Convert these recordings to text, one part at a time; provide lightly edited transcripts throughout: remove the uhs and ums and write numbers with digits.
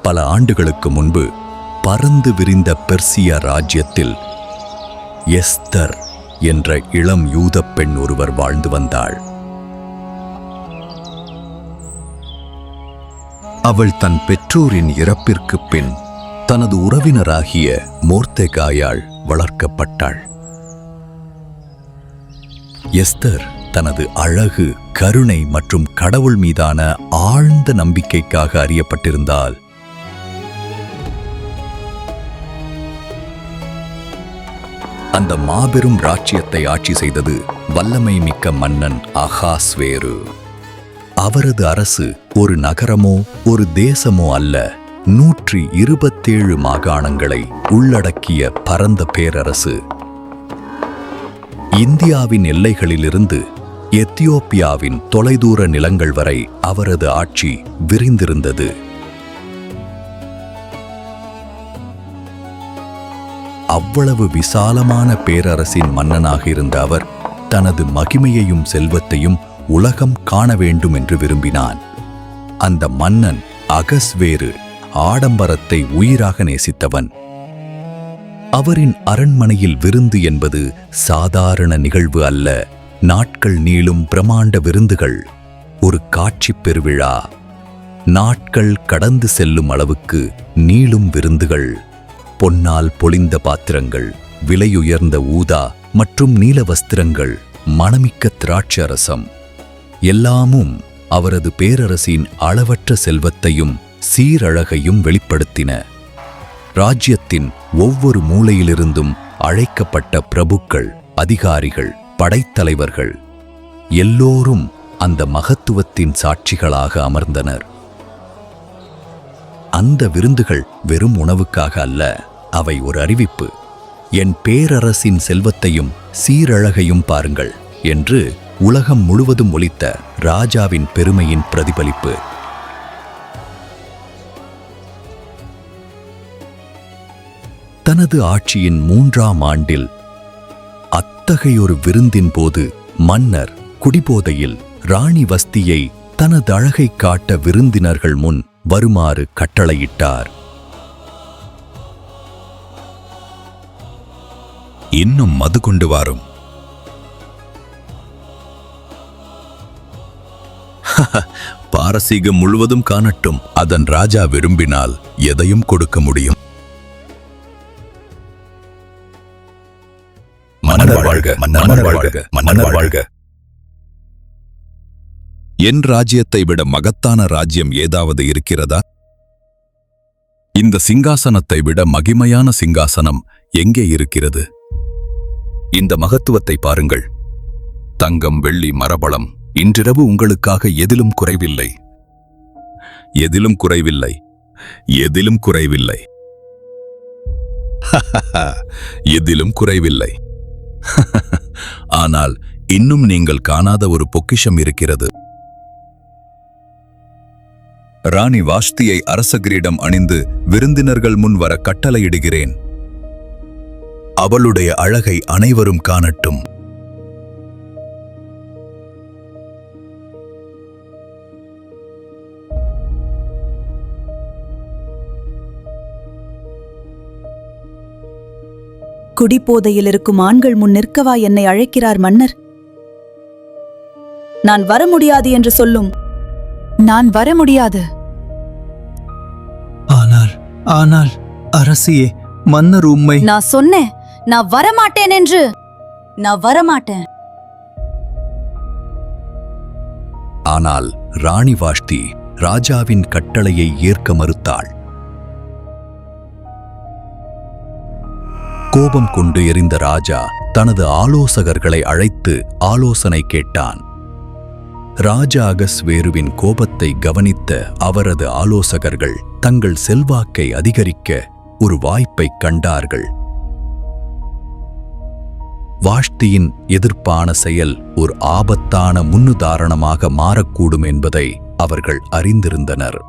பல ஆண்டுகளுக்கு முன்பு பறந்து விரிந்த பெர்சிய ராஜ்யத்தில் எஸ்தர் என்ற இளம் யூதப் பெண் ஒருவர் வாழ்ந்து வந்தாள். அவள் தன் பெற்றோரின் இறப்பிற்குப் பின் தனது உறவினராகிய மோர்தெகாயால் வளர்க்கப்பட்டாள். எஸ்தர் தனது அழகு, கருணை மற்றும் கடவுள் மீதான ஆழ்ந்த நம்பிக்கைக்காக அறியப்பட்டிருந்தாள். அந்த மாபெரும் ராஜ்யத்தை ஆட்சி செய்தது வல்லமை மிக்க மன்னன் அகாஸ்வேரு. அவரது அரசு ஒரு நகரமோ ஒரு தேசமோ அல்ல, 127 மாகாணங்களை உள்ளடக்கிய பரந்த பேரரசு. இந்தியாவின் எல்லைகளிலிருந்து எத்தியோப்பியாவின் தொலைதூர நிலங்கள் வரை அவரது ஆட்சி விரிந்திருந்தது. அவ்வளவு விசாலமான பேரரசின் மன்னனாக இருந்த அவர் தனது மகிமையையும் செல்வத்தையும் உலகம் காண வேண்டும் என்று விரும்பினான். அந்த மன்னன் அகஸ்வேரு ஆடம்பரத்தை உயிராக நேசித்தவன். அவரின் அரண்மனையில் விருந்து என்பது சாதாரண நிகழ்வு அல்ல. நாட்கள் நீளும் பிரமாண்ட விருந்துகள், ஒரு காட்சி பெருவிழா. நாட்கள் கடந்து செல்லும் அளவுக்கு நீளும் விருந்துகள், பொன்னால் பொலிந்த பாத்திரங்கள், விலையுயர்ந்த ஊதா மற்றும் நீல வஸ்திரங்கள், மணமிக்க திராட்சரசம், எல்லாமும் அவரது பேரரசின் அளவற்ற செல்வத்தையும் சீரழகையும் வெளிப்படுத்தின. ராஜ்யத்தின் ஒவ்வொரு மூலையிலிருந்தும் அழைக்கப்பட்ட பிரபுக்கள், அதிகாரிகள், படைத்தலைவர்கள் எல்லோரும் அந்த மகத்துவத்தின் சாட்சிகளாக அமர்ந்தனர். அந்த விருந்துகள் வெறும் உணவுக்காக அல்ல, அவை ஒரு அறிவிப்பு. என் பேரரசின் செல்வத்தையும் சீரழகையும் பாருங்கள் என்று உலகம் முழுவதும் ஒலித்த ராஜாவின் பெருமையின் பிரதிபலிப்பு. தனது ஆட்சியின் 3ஆம் ஆண்டில் அத்தகையொரு விருந்தின் போது மன்னர் குடிபோதையில் ராணி வஸ்தியை தனது அழகை காட்ட விருந்தினர்கள் முன் வருமாறு கட்டளையிட்டார். இன்னும் மது கொண்டு வாரும். பாரசீகம் முழுவதும் காணட்டும். அதன் ராஜா விரும்பினால் எதையும் கொடுக்க முடியும். மன்னர் வாழ்க, மன்னர் வாழ்க, மன்னர் வாழ்க. என் ராஜ்யத்தை விட மகத்தான ராஜ்யம் ஏதாவது இருக்கிறதா? இந்த சிங்காசனத்தை விட மகிமையான சிங்காசனம் எங்கே இருக்கிறது? இந்த மகத்துவத்தை பாருங்கள். தங்கம், வெள்ளி, மரபலம், இன்றிரவு உங்களுக்காக எதிலும் குறைவில்லை. எதிலும் குறைவில்லை, எதிலும் குறைவில்லை, எதிலும் குறைவில்லை. ஆனால் இன்னும் நீங்கள் காணாத ஒரு பொக்கிஷம் இருக்கிறது. ராணி வாஷ்தியை அரச கிரீடம் அணிந்து விருந்தினர்கள் முன் வர கட்டளையிடுகிறேன். அவளுடைய அழகை அனைவரும் காணட்டும். குடிபோதையில் இருக்கும் ஆண்கள் முன் நிற்கவா என்னை அழைக்கிறார் மன்னர்? நான் வர முடியாது என்று சொல்லும். நான் வர முடியாது. ஆனால் அரசியே, மன்னர் உம்மை. நான் சொன்னேன், நான் வரமாட்டேன் என்று. நான் வரமாட்டேன். ஆனால் ராணி வாஷ்தி ராஜாவின் கட்டளையை ஏற்க மறுத்தாள். கோபம் கொண்டு எரிந்த ராஜா தனது ஆலோசகர்களை அழைத்து ஆலோசனை கேட்டான். ராஜா அகஸ்வேருவின் கோபத்தை கவனித்த அவரது ஆலோசகர்கள் தங்கள் செல்வாக்கை அதிகரிக்க ஒரு வாய்ப்பை கண்டார்கள். வாஷ்தியின் எதிர்ப்பான செயல் ஒரு ஆபத்தான முன்னுதாரணமாக மாறக்கூடும் என்பதை அவர்கள் அறிந்திருந்தனர்.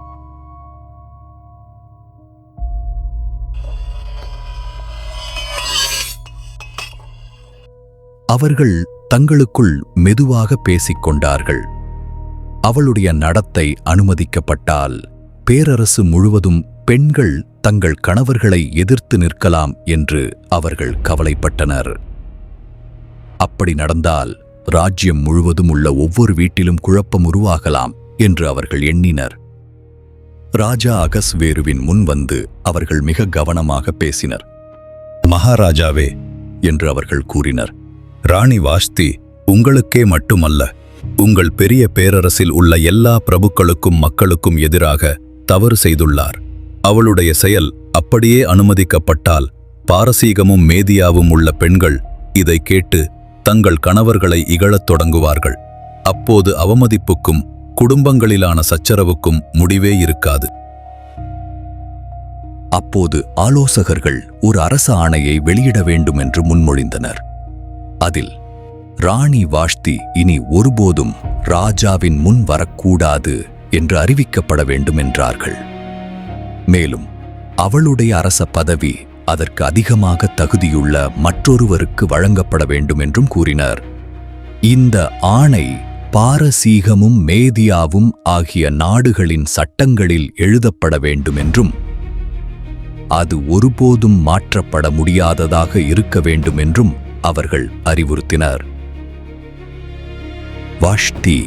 அவர்கள் தங்களுக்குள் மெதுவாக பேசிக்கொண்டார்கள். அவளுடைய நடத்தை அனுமதிக்கப்பட்டால் பேரரசு முழுவதும் பெண்கள் தங்கள் கணவர்களை எதிர்த்து நிற்கலாம் என்று அவர்கள் கவலைப்பட்டனர். அப்படி நடந்தால் ராஜ்யம் முழுவதும் உள்ள ஒவ்வொரு வீட்டிலும் குழப்பம் உருவாகலாம் என்று அவர்கள் எண்ணினர். ராஜா அகஸ்வேருவின் முன் வந்து அவர்கள் மிக கவனமாக பேசினர். மகாராஜாவே என்று அவர்கள் கூறினர். ராணி வாஷ்தி உங்களுக்கே மட்டுமல்ல, உங்கள் பெரிய பேரரசில் உள்ள எல்லா பிரபுக்களுக்கும் மக்களுக்கும் எதிராக தவறு செய்துள்ளார். அவளுடைய செயல் அப்படியே அனுமதிக்கப்பட்டால் பாரசீகமும் மேதியாவும் உள்ள பெண்கள் இதை கேட்டு தங்கள் கணவர்களை இகழத் தொடங்குவார்கள். அப்போது அவமதிப்புக்கும் குடும்பங்களிலான சச்சரவுக்கும் முடிவே இருக்காது. அப்போது ஆலோசகர்கள் ஒரு அரச ஆணையை வெளியிட வேண்டும் என்று முன்மொழிந்தனர். அதில் ராணி வாஷ்தி இனி ஒருபோதும் ராஜாவின் முன் வரக்கூடாது என்று அறிவிக்கப்பட வேண்டும் என்றார்கள். மேலும் அவளுடைய அரச பதவி அதற்கு அதிகமாக தகுதியுள்ள மற்றொருவருக்கு வழங்கப்பட வேண்டும் என்றும் கூறினர். இந்த ஆணை பாரசீகமும் மேதியாவும் ஆகிய நாடுகளின் சட்டங்களில் எழுதப்பட வேண்டும் என்றும் அது ஒருபோதும் மாற்றப்பட முடியாததாக இருக்க வேண்டும் என்றும் அவர்கள் அறிவுறுத்தினர். வாஷ்தி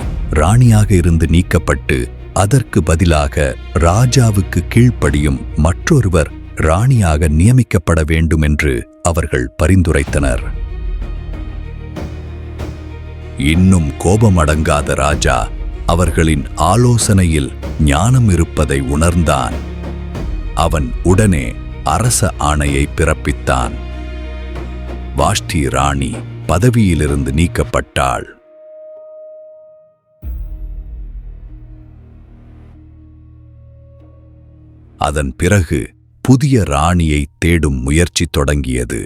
ராணியாக இருந்து நீக்கப்பட்டு அதற்கு பதிலாக ராஜாவுக்கு கீழ்ப்படியும் மற்றொருவர் ராணியாக நியமிக்கப்பட வேண்டும் என்று அவர்கள் பரிந்துரைத்தனர். இன்னும் கோபமடங்காத ராஜா அவர்களின் ஆலோசனையில் ஞானம் இருப்பதை உணர்ந்தான். அவன் உடனே அரச ஆணையை பிறப்பித்தான். வாஷ்டி ராணி பதவியிலிருந்து நீக்கப்பட்டாள். அதன் பிறகு புதிய ராணியை தேடும் முயற்சி தொடங்கியது.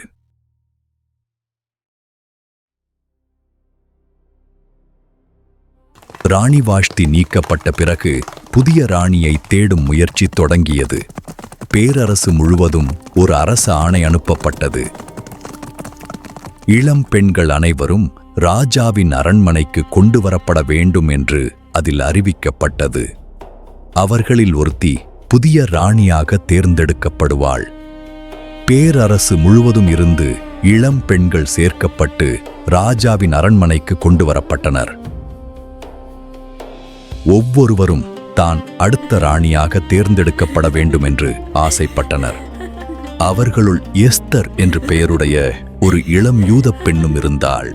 ராணி வாஷ்தி நீக்கப்பட்ட பிறகு புதிய ராணியை தேடும் முயற்சி தொடங்கியது. பேரரசு முழுவதும் ஒரு அரச ஆணை அனுப்பப்பட்டது. இளம் பெண்கள் அனைவரும் ராஜாவின் அரண்மனைக்கு கொண்டு வரப்பட வேண்டும் என்று அதில் அறிவிக்கப்பட்டது. அவர்களில் ஒருத்தி புதிய ராணியாக தேர்ந்தெடுக்கப்படுவாள். பேரரசு முழுவதும் இருந்து இளம் பெண்கள் சேர்க்கப்பட்டு ராஜாவின் அரண்மனைக்கு கொண்டு வரப்பட்டனர். ஒவ்வொருவரும் தான் அடுத்த ராணியாக தேர்ந்தெடுக்கப்பட வேண்டும் என்று ஆசைப்பட்டனர். அவர்களுள் எஸ்தர் என்று பெயருடைய ஒரு இளம் யூதப் பெண்ணும் இருந்தாள்.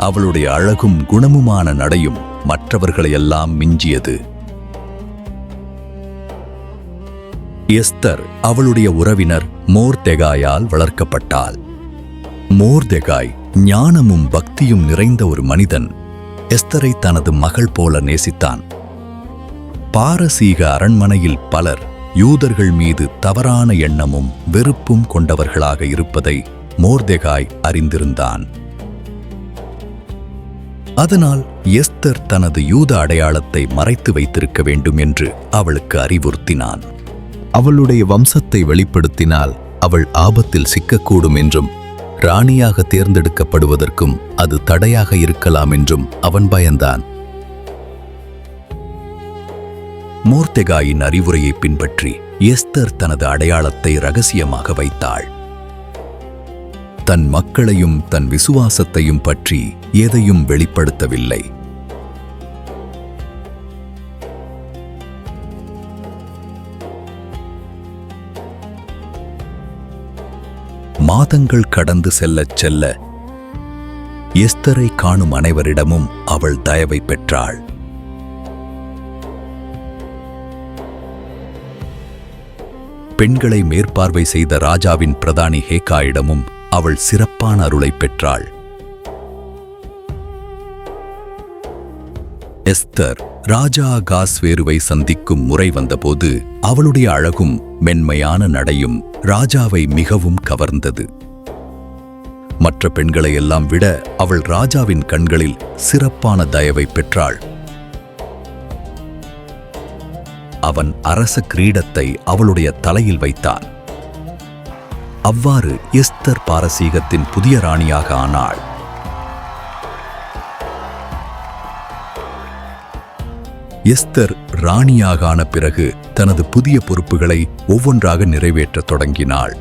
அவளுடைய அழகும் குணமுமான நடையும் மற்றவர்களையெல்லாம் மிஞ்சியது. எஸ்தர் அவளுடைய உறவினர் மோர்தெகாயால் வளர்க்கப்பட்டாள். மோர்தெகாய் ஞானமும் பக்தியும் நிறைந்த ஒரு மனிதன். எஸ்தரை தனது மகள் போல நேசித்தான். பாரசீக அரண்மனையில் பலர் யூதர்கள் மீது தவறான எண்ணமும் வெறுப்பும் கொண்டவர்களாக இருப்பதை மோர்தெகாய் அறிந்திருந்தான். அதனால் எஸ்தர் தனது யூத அடையாளத்தை மறைத்து வைத்திருக்க வேண்டும் என்று அவளுக்கு அறிவுறுத்தினான். அவளுடைய வம்சத்தை வெளிப்படுத்தினால் அவள் ஆபத்தில் சிக்கக்கூடும் என்றும் ராணியாக தேர்ந்தெடுக்கப்படுவதற்கும் அது தடையாக இருக்கலாம் என்றும் அவன் பயந்தான். மோர்தெகாயின் அறிவுரையை பின்பற்றி எஸ்தர் தனது அடையாளத்தை ரகசியமாக வைத்தாள். தன் மக்களையும் தன் விசுவாசத்தையும் பற்றி எதையும் வெளிப்படுத்தவில்லை. மாதங்கள் கடந்து செல்லச் செல்ல எஸ்தரை காணும் அனைவரிடமும் அவள் தயவை பெற்றாள். பெண்களை மேற்பார்வை செய்த ராஜாவின் பிரதானி ஹேகாயிடமும் அவள் சிறப்பான அருளை பெற்றாள். எஸ்தர் ராஜா அகாஸ்வேருவை சந்திக்கும் முறை வந்தபோது அவளுடைய அழகும் மென்மையான நடையும் ராஜாவை மிகவும் கவர்ந்தது. மற்ற பெண்களையெல்லாம் விட அவள் ராஜாவின் கண்களில் சிறப்பான தயவை பெற்றாள். அவன் அரச கிரீடத்தை அவளுடைய தலையில் வைத்தான். அவ்வாறு எஸ்தர் பாரசீகத்தின் புதிய ராணியாக ஆனாள். எஸ்தர் ராணியாக ஆன பிறகு தனது புதிய பொறுப்புகளை ஒவ்வொன்றாக நிறைவேற்றத் தொடங்கினாள்.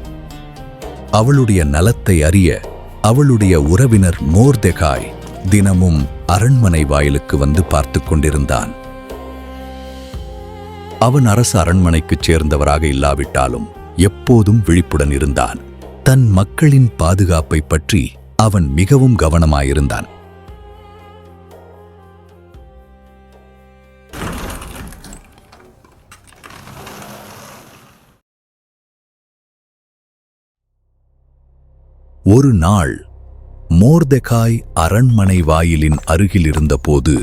அவளுடைய நலத்தை அறிய அவளுடைய உறவினர் மோர்தெகாய் தினமும் அரண்மனை வாயிலுக்கு வந்து பார்த்து கொண்டிருந்தான். அவன் அரச அரண்மனைக்குச் சேர்ந்தவராக இல்லாவிட்டாலும் எப்போதும் விழிப்புடன் இருந்தான். தன் மக்களின் பாதுகாப்பை பற்றி அவன் மிகவும் கவனமாயிருந்தான். ஒரு நாள் மோர்தெகாய் அரண்மனை வாயிலின் அருகில் இருந்தபோது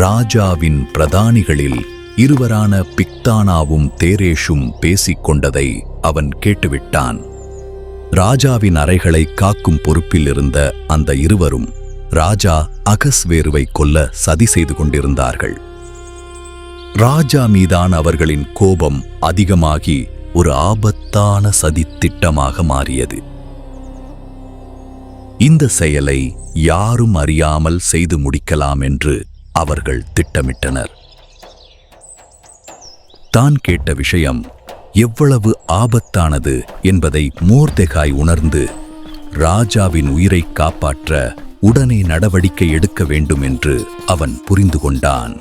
ராஜாவின் பிரதானிகளில் இருவரான பிக்தானாவும் தேரேஷும் பேசிக் கொண்டதை அவன் கேட்டுவிட்டான். ராஜாவின் அறைகளை காக்கும் பொறுப்பில் இருந்த அந்த இருவரும் ராஜா அகஸ்வேருவை கொல்ல சதி செய்து கொண்டிருந்தார்கள். ராஜா மீதான அவர்களின் கோபம் அதிகமாகி ஒரு ஆபத்தான சதித்திட்டமாக மாறியது. இந்த செயலை யாரும் அறியாமல் செய்து முடிக்கலாம் என்று அவர்கள் திட்டமிட்டனர். தான் கேட்ட விஷயம் எவ்வளவு ஆபத்தானது என்பதை மோர்தெகாய் உணர்ந்து ராஜாவின் உயிரை காப்பாற்ற உடனே நடவடிக்கை எடுக்க வேண்டும் என்று அவன் புரிந்து கொண்டான்.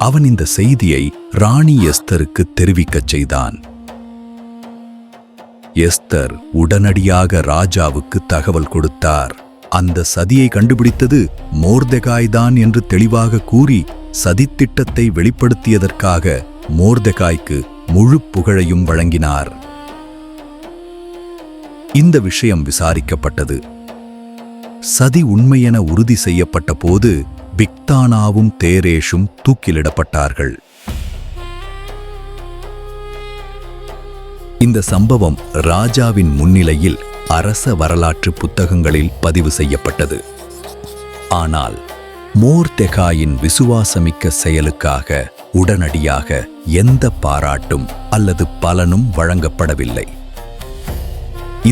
அவன் இந்த செய்தியை ராணி எஸ்தருக்கு தெரிவிக்கச் செய்தான். எஸ்தர் உடனடியாக ராஜாவுக்கு தகவல் கொடுத்தார். அந்த சதியை கண்டுபிடித்தது மோர்தெகாய் தான் என்று தெளிவாக கூறி சதித்திட்டத்தை வெளிப்படுத்தியதற்காக மோர்தெகாய்க்கு முழு புகழையும் வழங்கினார். இந்த விஷயம் விசாரிக்கப்பட்டது. சதி உண்மையென உறுதி செய்யப்பட்ட போது பிக்தானாவும் தேரேஷும் தூக்கிலிடப்பட்டார்கள். இந்த சம்பவம் ராஜாவின் முன்னிலையில் அரச வரலாற்று புத்தகங்களில் பதிவு செய்யப்பட்டது. ஆனால் மோர்தெகாயின் விசுவாசமிக்க செயலுக்காக உடனடியாக எந்த பாராட்டும் அல்லது பலனும் வழங்கப்படவில்லை.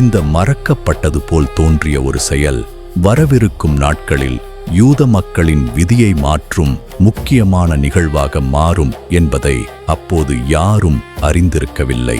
இந்த மறக்கப்பட்டது போல் தோன்றிய ஒரு செயல் வரவிருக்கும் நாட்களில் யூத மக்களின் விதியை மாற்றும் முக்கியமான நிகழ்வாக மாறும் என்பதை அப்போது யாரும் அறிந்திருக்கவில்லை.